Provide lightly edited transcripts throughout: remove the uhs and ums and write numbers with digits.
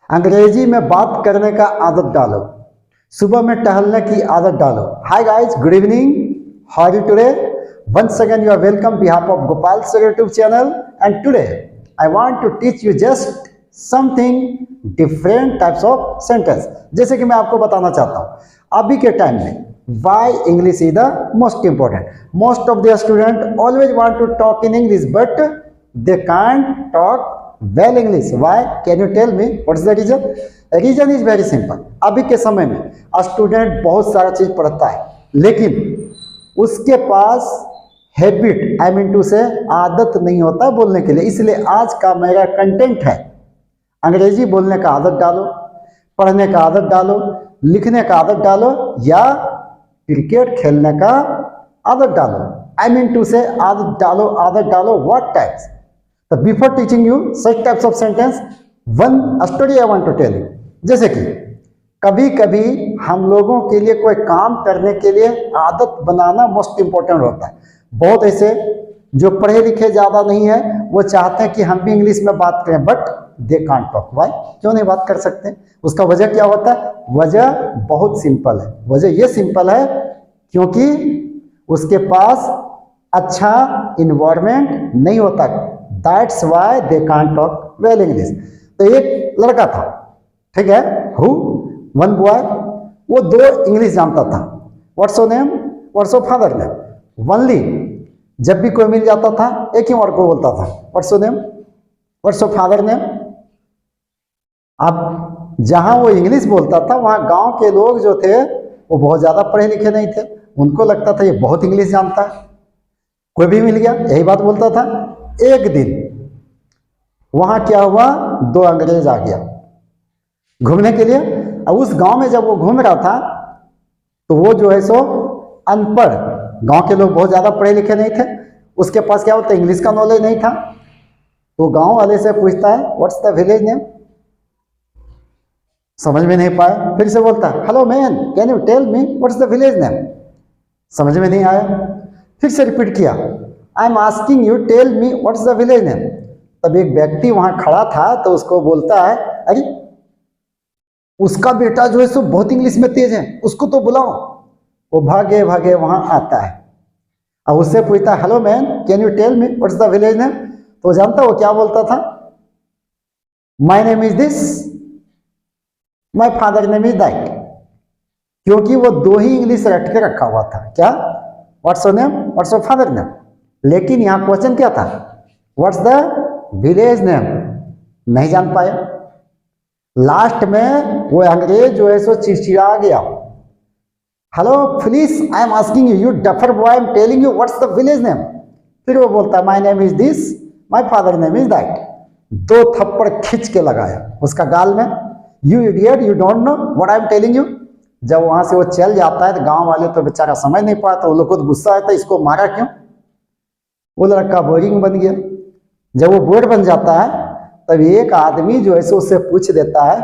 अंग्रेजी में बात करने का आदत डालो। सुबह में टहलने की आदत डालो। Hi guys, good evening, how are you today? Once again you are welcome behalf of Gopal Sir YouTube channel, and today I want to teach you just something different types of sentence। जैसे कि मैं आपको बताना चाहता हूँ अभी के time में why English is the most important। Most of the student always want to talk in English but they can't talk well English। Why? Can you tell me what is the reason? Reason is very simple। अभी के समय में student बहुत सारा चीज पढ़ता है लेकिन उसके पास habit I mean to say आदत नहीं होता बोलने के लिए। इसलिए आज का मेरा कंटेंट है अंग्रेजी बोलने का आदत डालो, पढ़ने का आदत डालो, लिखने का आदत डालो या क्रिकेट खेलने का आदत डालो। आई मीन टू से आदत डालो व्हाट टाइप्स। तो before teaching you such types of sentence, one story I want to tell you. जैसे कि कभी कभी हम लोगों के लिए कोई काम करने के लिए आदत बनाना मोस्ट इंपॉर्टेंट होता है। बहुत ऐसे जो पढ़े लिखे ज़्यादा नहीं है वो चाहते हैं कि हम भी इंग्लिश में बात करें but they can't talk. Why? क्यों नहीं बात कर सकते? उसका वजह क्या होता है? वजह बहुत सिंपल है। वजह ये सिंपल है क्योंकि उसके पास अच्छा इन्वायरमेंट नहीं होता। That's why they can't talk well English. तो एक लड़का था, ठीक है, हु वन बॉय, वो दो इंग्लिश जानता था। What's your name, what's your father name. Only जब भी कोई मिल जाता था एक ही वर्ड को बोलता था, what's your name, what's your father name. अब जहां वो इंग्लिश बोलता था वहां गांव के लोग जो थे वो बहुत ज्यादा पढ़े लिखे नहीं थे। उनको लगता था ये बहुत इंग्लिश जानता है, कोई भी मिल गया यही बात बोलता था। एक दिन वहां क्या हुआ, दो अंग्रेज आ गया घूमने के लिए। अब उस गांव में जब वो घूम रहा था तो वो जो है सो अनपढ़, गांव के लोग बहुत ज्यादा पढ़े लिखे नहीं थे, उसके पास क्या होता, इंग्लिश का नॉलेज नहीं था। तो गांव वाले से पूछता है व्हाट्स द विलेज नेम। समझ में नहीं पाया, फिर से बोलता है hello man can you tell me what's the village name. समझ में नहीं आया, फिर से रिपीट किया I am asking you tell me what's the village name. तब एक व्यक्ति वहां खड़ा था तो उसको बोलता है अरे उसका बेटा जो है सो बहुत इंग्लिश में तेज है, उसको तो बुलाओ। वो भागे भागे वहां आता है। अब उससे पूछता है hello man can you tell me what's the village name. तो जानता वो क्या बोलता था, my name is this, my father name is that. क्योंकि वो दो ही इंग्लिश रट के रखा हुआ था। क्या? What's your name, what's your father name. लेकिन यहां क्वेश्चन क्या था, व्हाट्स द विलेज नेम, नहीं जान पाया। लास्ट में वो अंग्रेज जो है सो चिड़चिड़ा गया। Hello please I am asking you, you duffer boy, I am telling you what's the village name. फिर वो बोलता है my name is this, my father name is that. दो थप्पड़ खींच के लगाया उसका गाल में। You idiot, you don't know what I am telling you. जब वहां से वो चल जाता है तो गांव वाले तो बेचारा समझ नहीं पाता, वो लोग को गुस्सा आता है इसको मारा क्यों। वो लड़का बोरिंग बन गया। जब वो बोर बन जाता है तब एक आदमी जो है सो उससे पूछ देता है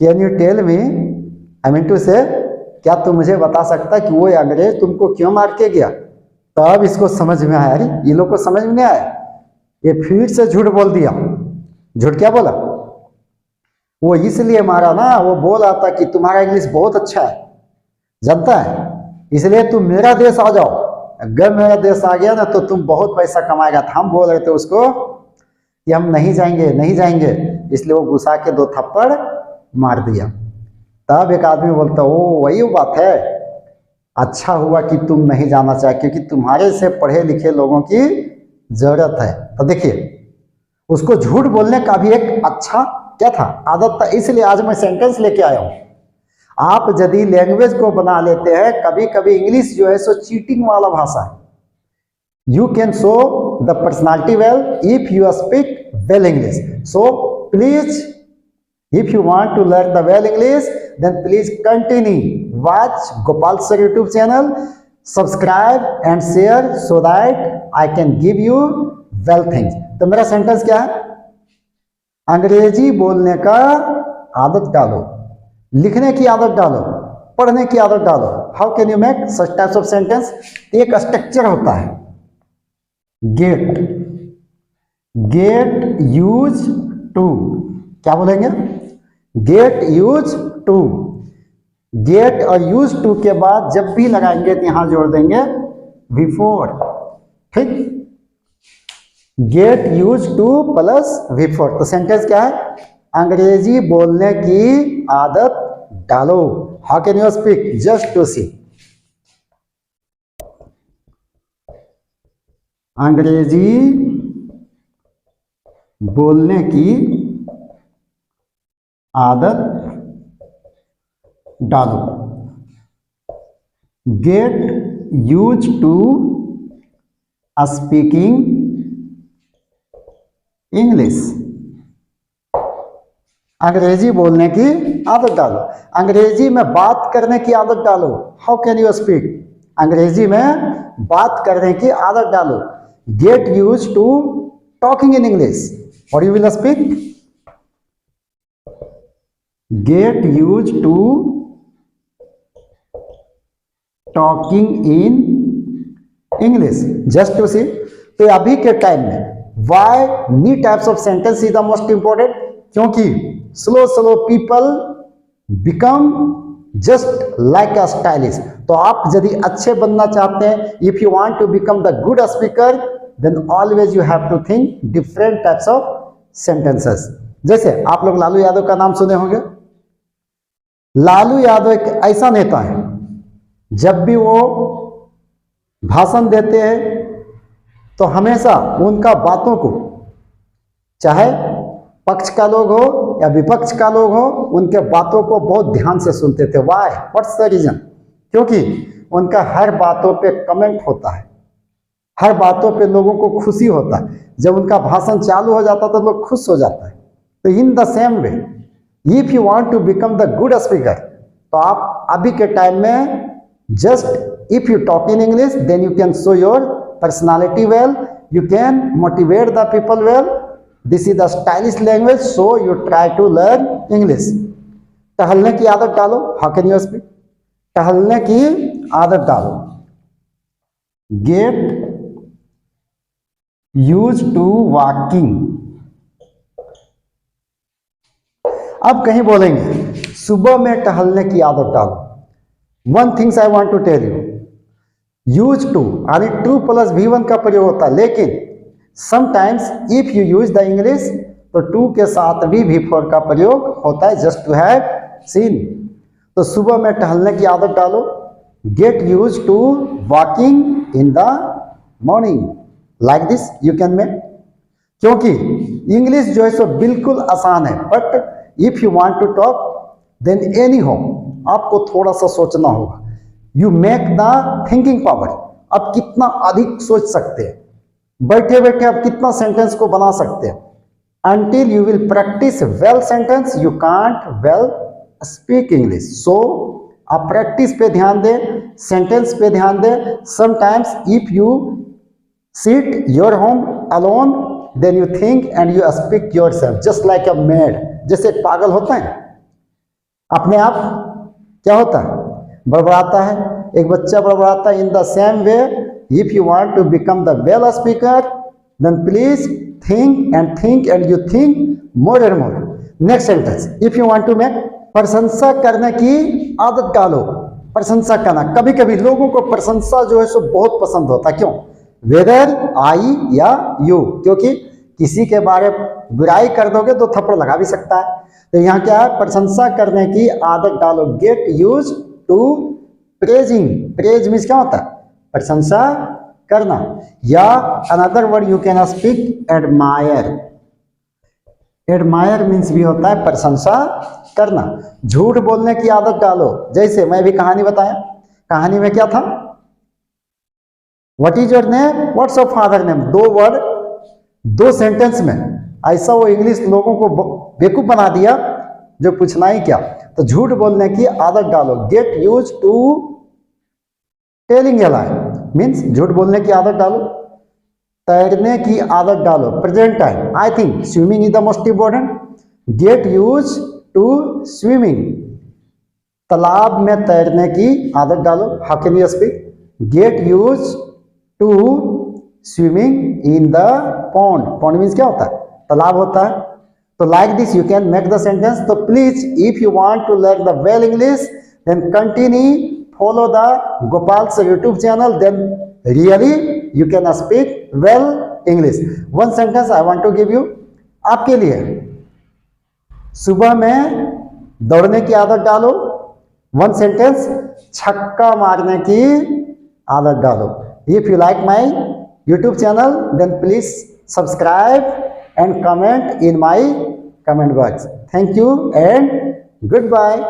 can you tell me, I mean to say क्या तू मुझे बता सकता है कि वो अंग्रेज तुमको क्यों मार के गया। तब इसको समझ में आया, अरे ये लोग को समझ में नहीं आया, ये फिर से झूठ बोल दिया। झूठ क्या बोला, वो इसलिए मारा ना, वो बोला था कि तुम्हारा इंग्लिश बहुत अच्छा है जानता है, इसलिए तुम मेरा देश आ जाओ। अगर मेरा देश आ गया ना तो तुम बहुत पैसा कमाएगा। था हम बोल रहे थे उसको कि हम नहीं जाएंगे नहीं जाएंगे, इसलिए वो गुस्सा के दो थप्पड़ मार दिया। तब एक आदमी बोलता ओ वही बात है, अच्छा हुआ कि तुम नहीं जाना चाहे क्योंकि तुम्हारे से पढ़े लिखे लोगों की जरूरत है। तो देखिए उसको झूठ बोलने का भी एक अच्छा क्या था, आदत था। इसलिए आज मैं सेंटेंस लेके आया हूं। आप यदि लैंग्वेज को बना लेते हैं, कभी कभी इंग्लिश जो है सो चीटिंग वाला भाषा है। You can show the personality well if you speak well English. So please, if you want to learn the well English, then please continue watch Gopal Sir YouTube channel, subscribe and share so that I can give you well things. तो मेरा sentence क्या है, अंग्रेजी बोलने का आदत डालो, लिखने की आदत डालो, पढ़ने की आदत डालो। How can you make such types of sentence? एक स्ट्रक्चर होता है, गेट, गेट यूज टू, क्या बोलेंगे? Get use to. गेट और यूज टू के बाद जब भी लगाएंगे तो यहां जोड़ देंगे बिफोर। ठीक, get use to plus before. तो सेंटेंस क्या है? अंग्रेजी बोलने की आदत डालो। How can you speak? Just to see. अंग्रेजी बोलने की आदत डालो। Get use to speaking English. अंग्रेजी बोलने की आदत डालो। अंग्रेजी में बात करने की आदत डालो। How can you speak? अंग्रेजी में बात करने की आदत डालो। Get use to talking in English. और you will speak get use to talking in English. Just to see. तो अभी के टाइम में वाई नी types of sentence is the most important, क्योंकि slow people become just like a stylish. तो आप यदि अच्छे बनना चाहते हैं, if you want to become the good speaker, then always you have to think different types of sentences. जैसे आप लोग लालू यादव का नाम सुने होंगे। लालू यादव एक ऐसा नेता है, जब भी वो भाषण देते हैं तो हमेशा उनका बातों को, चाहे पक्ष का लोग हो या विपक्ष का लोग हो, उनके बातों को बहुत ध्यान से सुनते थे। वाई? What's the reason? क्योंकि उनका हर बातों पे कमेंट होता है, हर बातों पे लोगों को खुशी होता है। जब उनका भाषण चालू हो जाता तो लोग खुश हो जाता है। तो in the same way, if you want to become the good speaker, तो आप अभी के टाइम में just if you talk in English, then you can show your personality well, you can motivate the people well. This is the stylish language, so you try to learn English. टहलने की आदत डालो। How can you speak? टहलने की आदत डालो। Get used to walking. अब कहीं बोलेंगे सुबह में टहलने की आदत डालो। One things I want to tell you, use to यानी टू प्लस V1 का प्रयोग होता है, लेकिन sometimes if you use the English तो टू के साथ भी V4 का प्रयोग होता है, जस्ट टू हैव सीन। तो सुबह में टहलने की आदत डालो। Get use to walking in the morning, like this you can make. क्योंकि इंग्लिश जो है सो बिल्कुल आसान है, but if you want to talk then anyhow, आपको थोड़ा सा सोचना होगा। You make the thinking power. आप कितना अधिक सोच सकते हैं, बैठे बैठे आप कितना सेंटेंस को बना सकते हैं। Until you will practise well sentence, you can't well speak English. So आप प्रैक्टिस पे ध्यान दें, सेंटेंस पे ध्यान दें। Sometimes if you sit your home alone, then you think and you speak yourself just like a mad. जैसे एक पागल होता है, अपने आप क्या होता है, बड़बड़ाता है। एक बच्चा बड़बड़ाता है। In the same way, if you want to become the well speaker, then please think and you think more and more. Next sentence, if you want to make, प्रशंसा करने की आदत डालो। प्रशंसा करना, कभी कभी लोगों को प्रशंसा जो है सो बहुत पसंद होता है। क्यों? वेदर आई या यू, क्योंकि किसी के बारे में बुराई कर दोगे तो थप्पड़ लगा भी सकता है। तो यहाँ क्या है? प्रशंसा करने की आदत डालो। Get use to praising. Praise means क्या होता है? प्रशंसा करना। या another word you can speak admire. Admire means भी होता है प्रशंसा करना। झूठ बोलने की आदत डालो। जैसे मैं भी कहानी बताया, कहानी में क्या था? What is your name, what's your father name. दो वर्ड, दो सेंटेंस में ऐसा वो इंग्लिश लोगों को बेवकूफ बना दिया, जो पूछना ही क्या। तो झूठ बोलने की आदत डालो। Get use to telling a lie means झूठ बोलने की आदत डालो। तैरने की आदत डालो। Present time, I think swimming is the most important. Get use to swimming. तालाब में तैरने की आदत डालो। How can you speak? Get use to swimming in the pond. Pond means क्या होता है? तालाब होता है। तो like this you can make the sentence. So please, if you want to learn the well English, then continue follow the Gopal's YouTube channel. Then really you can speak well English. One sentence I want to give you. आपके लिए सुबह में दौड़ने की आदत डालो. One sentence, छक्का मारने की आदत डालो. If you like my YouTube channel, then please subscribe and comment in my comment box. Thank you and goodbye.